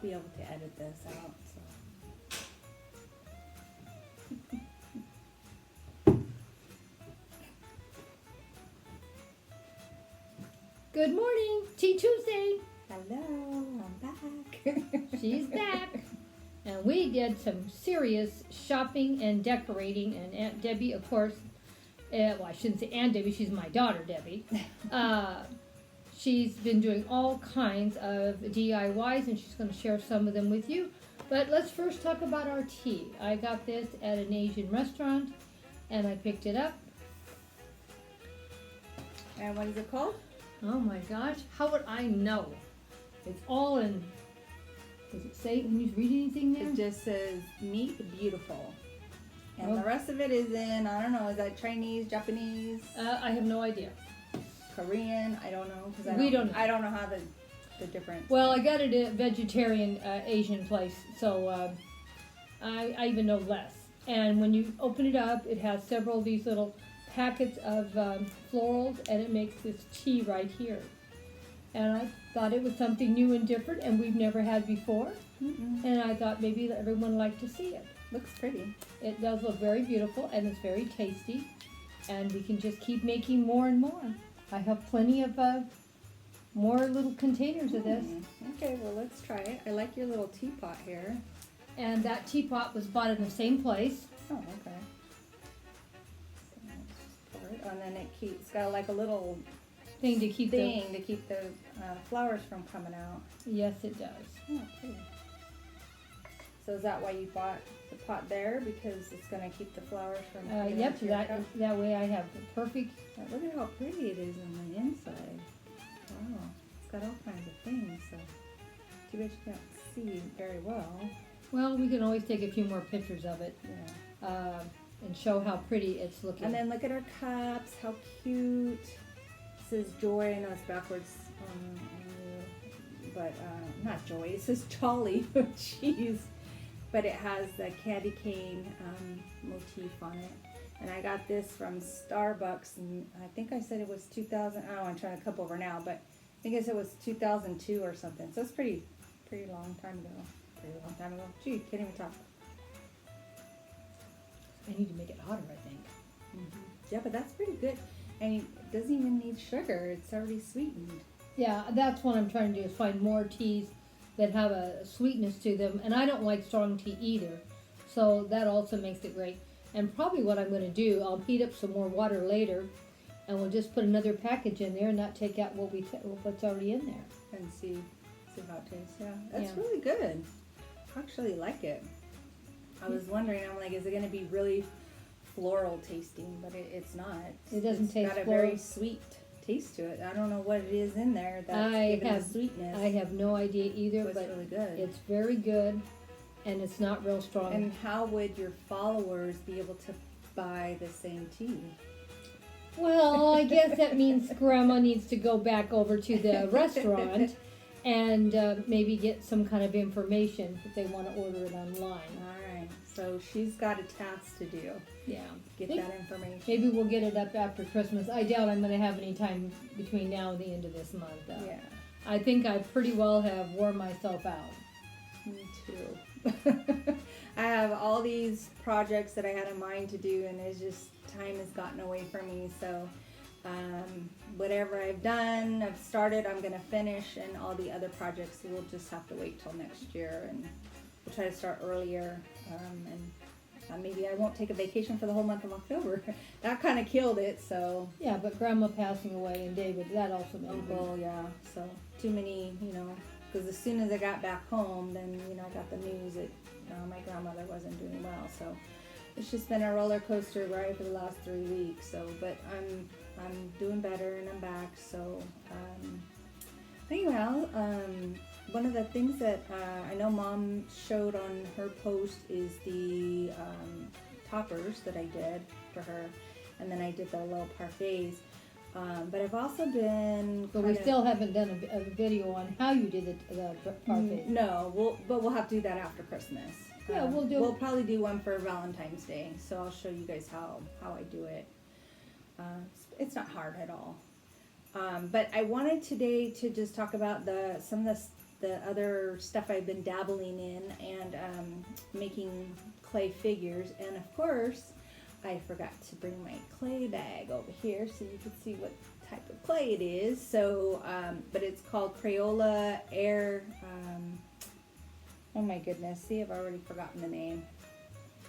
be able to edit this out. So. Good morning, Tea Tuesday. Hello, I'm back. She's back. And we did some serious shopping and decorating, and Aunt Debbie, of course, well, I shouldn't say Aunt Debbie, she's my daughter, Debbie. She's been doing all kinds of DIYs, and she's going to share some of them with you. But let's first talk about our tea. I got this at an Asian restaurant, and I picked it up. And what is it called? Oh my gosh, how would I know? It's all in, does it say when you read anything there? It just says Meet Beautiful. And Oh. the rest of it is in, I don't know, is that Chinese, Japanese, I have no idea. Korean? I don't know. 'Cause We don't know. I don't know how the difference. Well, I got it at a vegetarian Asian place, so I even know less. And when you open it up, it has several of these little packets of florals, and it makes this tea right here. And I thought it was something new and different, and we've never had before. Mm-mm. And I thought maybe everyone would like to see it. Looks pretty. It does look very beautiful, and it's very tasty. And we can just keep making more and more. I have plenty of more little containers of this. Okay, well let's try it. I like your little teapot here. And that teapot was bought in the same place. Oh, okay. So let's just pour it. And then it's got like a little Thing to keep thing to keep the flowers from coming out. Yes, it does. Oh, pretty. So is that why you bought the pot there? Because it's going to keep the flowers from getting Yep, into your cup? that way I have the perfect. Look at how pretty it is on the inside. Wow. It's got all kinds of things. So too bad you can't see very well. Well, we can always take a few more pictures of it Yeah. and show how pretty it's looking. And then look at our cups. How cute. It says joy. I know it's backwards. But not joy. It says jolly. Jeez. But it has the candy cane motif on it. And I got this from Starbucks, and I think I said it was 2000. I don't want to try to cup over now, but I think I said it was 2002 or something. So it's pretty long time ago. Pretty long time ago. Gee, can't even talk. I need to make it hotter, I think. Mm-hmm. Yeah, but that's pretty good. And it doesn't even need sugar. It's already sweetened. Yeah, that's what I'm trying to do, is find more teas that have a sweetness to them. And I don't like strong tea either. So that also makes it great. And probably what I'm going to do, I'll heat up some more water later, and we'll just put another package in there and not take out what's already in there. And see how it tastes. Yeah, that's Yeah. really good. I actually like it. I was wondering, I'm like, is it going to be really floral tasting? But it's not. It doesn't it's taste got a floral. very sweet taste to it. I don't know what it is in there that's giving the sweetness. I have no idea either, But but it's really good. it's very good, and it's not real strong. And how would your followers be able to buy the same tea? Well, I guess that means Grandma needs to go back over to the restaurant and maybe get some kind of information if they want to order it online. All right. So she's got a task to do. Yeah. Get that information. Maybe we'll get it up after Christmas. I doubt I'm going to have any time between now and the end of this month. Yeah. I think I pretty well have worn myself out. Me too. I have all these projects that I had in mind to do, and it's just time has gotten away from me. So whatever I've done, I've started, I'm going to finish, and all the other projects we'll just have to wait till next year, and we'll try to start earlier. And maybe I won't take a vacation for the whole month of October. That kind of killed it. So Yeah, but Grandma passing away and David, that also made me. well, yeah. So too many, because as soon as I got back home, then I got the news that my grandmother wasn't doing well. So it's just been a roller coaster ride for the last 3 weeks. So, but I'm doing better and I'm back. So anyhow, one of the things that I know Mom showed on her post is the toppers that I did for her, and then I did the little parfaits. But I've also been. But we still haven't done a video on how you did the parfait. No, we'll have to do that after Christmas. Yeah, We'll probably do one for Valentine's Day, so I'll show you guys how I do it. It's not hard at all. But I wanted today to just talk about some of the the other stuff I've been dabbling in and making clay figures. And of course, I forgot to bring my clay bag over here so you can see what type of clay it is. So, but it's called Crayola Air. Oh my goodness, see, I've already forgotten the name.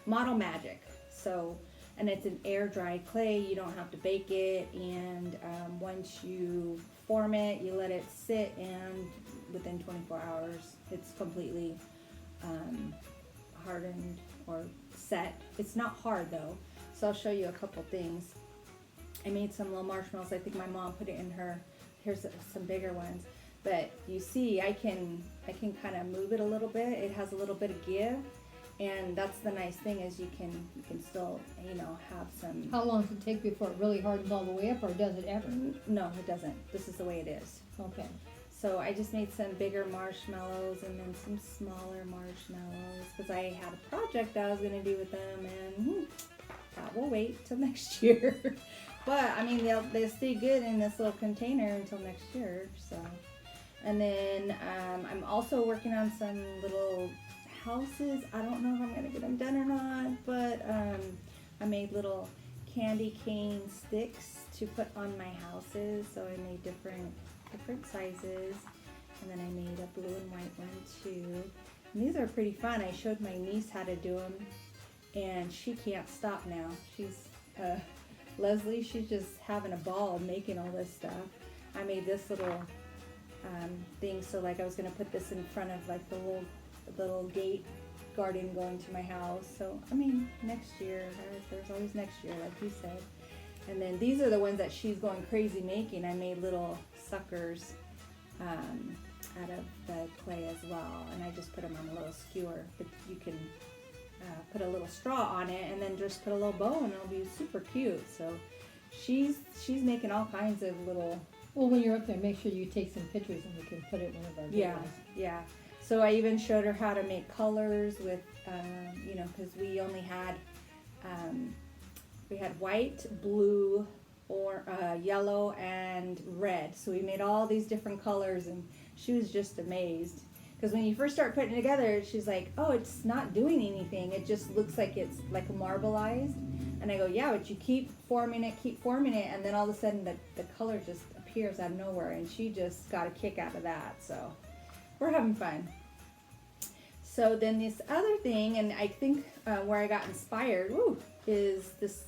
Model Magic. So, and it's an air dry clay. You don't have to bake it. And once you form it, you let it sit, and within 24 hours, it's completely hardened or set. It's not hard though. So I'll show you a couple things. I made some little marshmallows. I think my mom put it in her. Here's some bigger ones. But you see, I can kind of move it a little bit. It has a little bit of give, and that's the nice thing is you can still, you know, have some. How long does it take before it really hardens all the way up, or does it ever? No, it doesn't. This is the way it is. Okay. So I just made some bigger marshmallows and then some smaller marshmallows because I had a project I was going to do with them, and that will wait till next year. But I mean, they'll stay good in this little container until next year. So, and then I'm also working on some little houses. I don't know if I'm going to get them done or not, but I made little candy cane sticks to put on my houses. So I made different sizes, and then I made a blue and white one too. And these are pretty fun. I showed my niece how to do them, and she can't stop now. She's Leslie, she's just having a ball making all this stuff. I made this little thing, so like I was gonna put this in front of like the little gate garden going to my house. So I mean, next year, there's always next year, like you said. And then these are the ones that she's going crazy making. I made little suckers out of the clay as well, and I just put them on a little skewer. But you can put a little straw on it, and then just put a little bow, and it'll be super cute. So she's making all kinds of little. Well, when you're up there, make sure you take some pictures, and we can put it in one of our videos. Yeah. So I even showed her how to make colors with, you know, because we only had. We had white, blue, or yellow, and red. So we made all these different colors, and she was just amazed. Because when you first start putting it together, she's like, "Oh, it's not doing anything. It just looks like it's like marbleized." And I go, "Yeah, but you keep forming it, and then all of a sudden the color just appears out of nowhere." And she just got a kick out of that. So we're having fun. So then this other thing, and I think where I got inspired, is this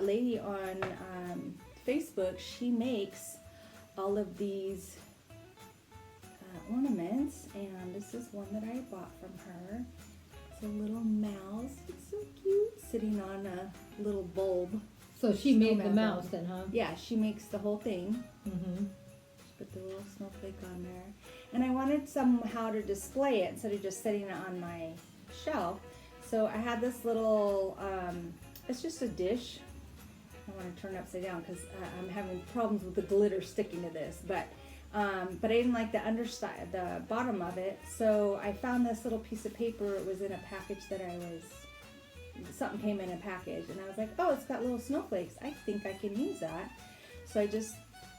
lady on Facebook. She makes all of these ornaments, and this is one that I bought from her. It's a little mouse. It's so cute, sitting on a little bulb. So she made the mouse then, huh? Yeah, she makes the whole thing. Mm-hmm. Put the little snowflake on there. And I wanted somehow to display it instead of just setting it on my shelf. So I had this little, it's just a dish. I want to turn it upside down because I'm having problems with the glitter sticking to this. But I didn't like the underside, the bottom of it. So I found this little piece of paper. It was in a package that something came in a package. And I was like, oh, it's got little snowflakes. I think I can use that. So I just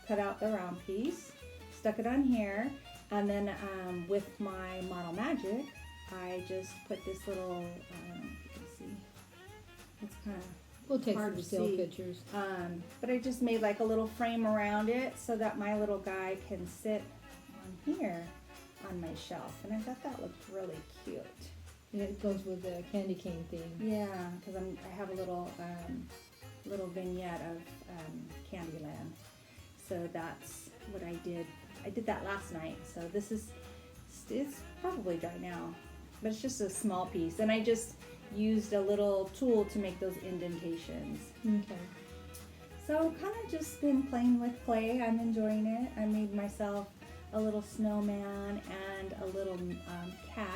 cut out the round piece, stuck it on here. And then with my Model Magic, I just put this little, you can see, it's kind of We'll take hard some to still see. pictures. But I just made like a little frame around it so that my little guy can sit on here on my shelf. And I thought that looked really cute. And it goes with the candy cane theme. Yeah, because I have a little vignette of Candyland. So that's what I did. I did that last night. So it's probably dry now, but it's just a small piece. And I just used a little tool to make those indentations. Okay. So kind of just been playing with clay. I'm enjoying it. I made myself a little snowman and a little cat.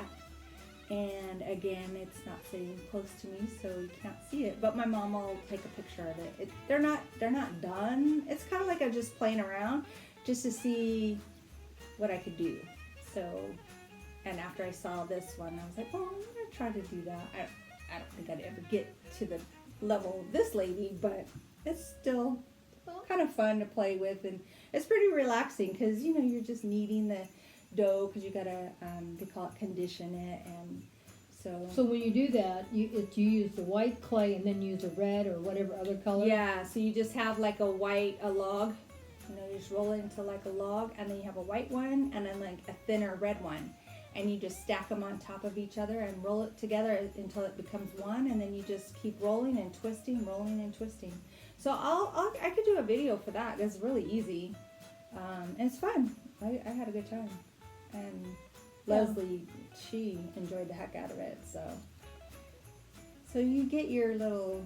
And again, it's not sitting close to me, so you can't see it. But my mom will take a picture of it. They're not done. It's kind of like I'm just playing around, just to see what I could do. So, and after I saw this one, I was like, oh, I'm gonna try to do that. I don't think I'd ever get to the level of this lady, but it's still kind of fun to play with, and it's pretty relaxing because you're just kneading dough because you gotta, they call it condition it, and so. So when you do that, you use the white clay and then use a red or whatever other color? Yeah, so you just have like a log, you just roll it into like a log, and then you have a white one, and then like a thinner red one. And you just stack them on top of each other and roll it together until it becomes one, and then you just keep rolling and twisting, rolling and twisting. So I could do a video for that. It's really easy, and it's fun. I had a good time, and Yeah. Leslie, she enjoyed the heck out of it. So you get your little,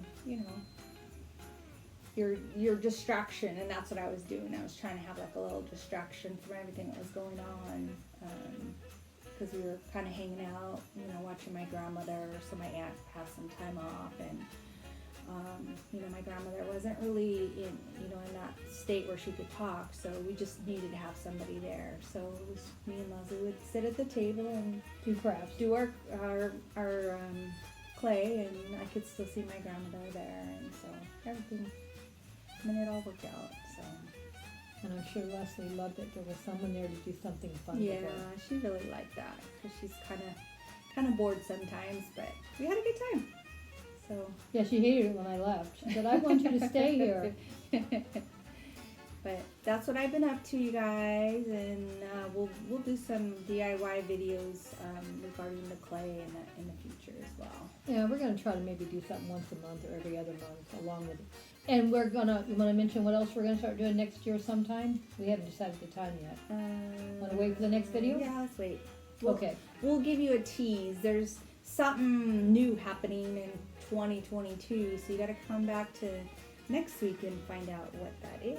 your distraction, and that's what I was doing. I was trying to have like a little distraction from everything that was going on. Because we were kind of hanging out, watching my grandmother, so my aunt had some time off, and my grandmother wasn't really in that state where she could talk, so we just needed to have somebody there. So it was me and Leslie would sit at the table and Do crafts. do our clay, and I could still see my grandmother there, and so everything, it all worked out. So. And I'm sure Leslie loved it. There was someone there to do something fun Yeah, with her. she really liked that because she's kind of bored sometimes, but we had a good time. So Yeah, she hated it when I left. She said, I want you to stay here. But that's what I've been up to, you guys, and we'll do some DIY videos regarding the clay in the future as well. Yeah, we're going to try to maybe do something once a month or every other month along with it. And you want to mention what else we're going to start doing next year sometime? We haven't decided the time yet. Want to wait for the next video? Yeah, let's wait. Okay. We'll give you a tease. There's something new happening in 2022, so you got to come back to next week and find out what that is.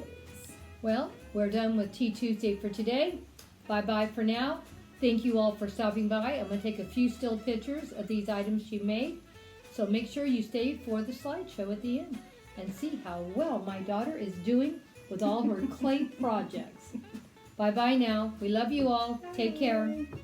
Well, we're done with Tea Tuesday for today. Bye-bye for now. Thank you all for stopping by. I'm going to take a few still pictures of these items she made. So make sure you stay for the slideshow at the end and see how well my daughter is doing with all her clay projects. Bye-bye now. We love you all. Take care. Bye.